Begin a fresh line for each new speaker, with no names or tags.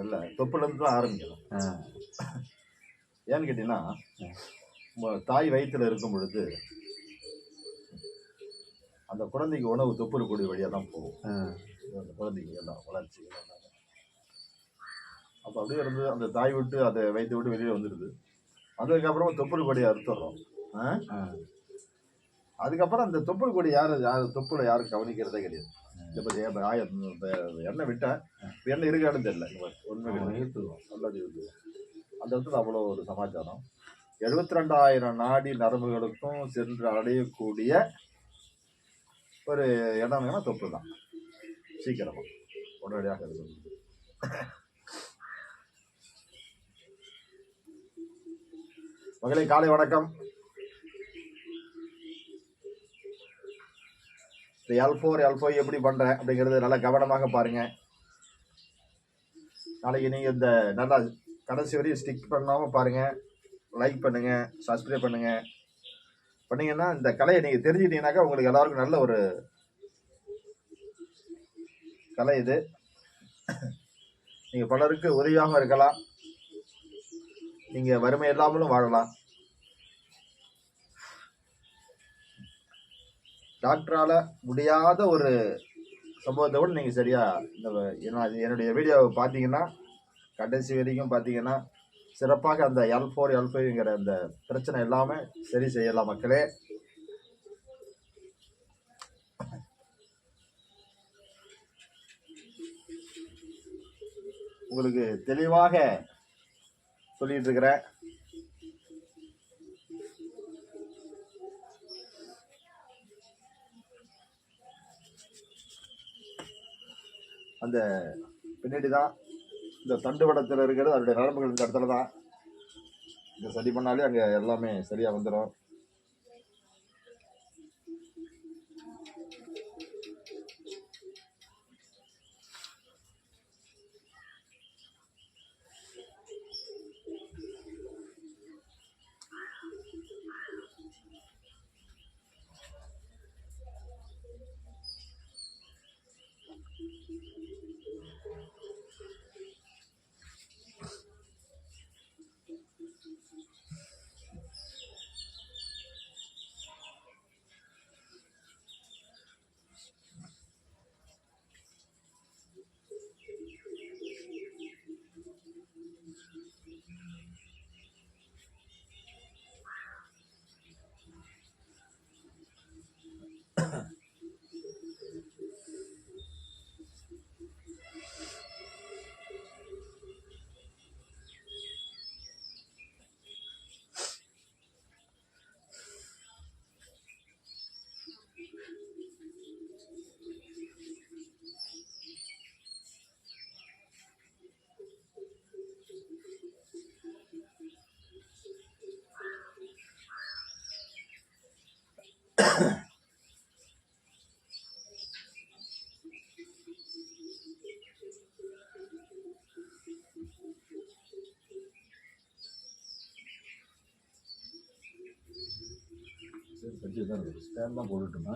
இல்லை தொப்புலேருந்து தான் ஆரம்பிக்கலாம். ஏன்னு கேட்டீங்கன்னா, தாய் வயிற்றுல இருக்கும் பொழுது அந்த குழந்தைக்கு உணவு தொப்புள் கொடி வழியாக தான் போகும். அந்த குழந்தைக்கு எல்லாம் வளர்ச்சி அப்போ அப்படியே இருந்து அந்த தாய் விட்டு அதை வயிற்று விட்டு வெளியே வந்துடுது. அதுக்கப்புறமா தொப்புள் கொடியை அறுத்துடுறோம். அதுக்கப்புறம் அந்த தொப்புள் கொடி தொப்புளை யாரும் கவனிக்கிறதே கிடையாது. இப்போ எண்ணெய் விட்டேன், எண்ணெய் இருக்கான்னு தெரியல, ஒன்றுமே இழுத்துருவோம், நல்லது இழுத்துருவோம். அந்த இடத்துல அவ்வளோ ஒரு சமாச்சாரம். 72,000 நாடி நரம்புகளுக்கும் சென்று அடையக்கூடிய ஒரு இடம்னா தொப்பு தான். சீக்கிரமா உடனடியாக இருக்கும். மகளே காலை வணக்கம். L4 L5 எப்படி பண்றேன் அப்படிங்கிறது நல்லா கவனமாக பாருங்க. நாளைக்கு நீங்க இந்த நல்லா கடைசி வரையும் ஸ்டிக் பண்ணாம பாருங்க. லைக் பண்ணுங்க, சப்ஸ்கிரைப் பண்ணுங்க. பண்ணீங்கன்னா இந்த கலையை நீங்க தெரிஞ்சுட்டீங்கன்னாக்கா உங்களுக்கு எல்லாருக்கும் நல்ல ஒரு கலை இது. நீங்க பலருக்கு உதவியாக இருக்கலாம். நீங்க வறுமை இல்லாமலும் வாழலாம். டாக்டரால முடியாத ஒரு சம்பவத்தை கூட நீங்க சரியா என்னுடைய வீடியோவை பார்த்தீங்கன்னா கடைசி வரைக்கும் பார்த்தீங்கன்னா சிறப்பாக அந்த L4 L5ங்கிற அந்த பிரச்சனை எல்லாமே சரி செய்யலாம் மக்களே. உங்களுக்கு தெளிவாக சொல்லிட்டு இருக்கிறேன். அந்த பின்னாடி தான் இந்த தண்டுவடத்தில் இருக்கிறது, அதோடைய நரம்புகள் இந்த இடத்துல தான். இதை சரி பண்ணாலே அங்கே எல்லாமே சரியாக வந்துடும். ஸ்டாண்ட் தான் போட்டுட்டுமா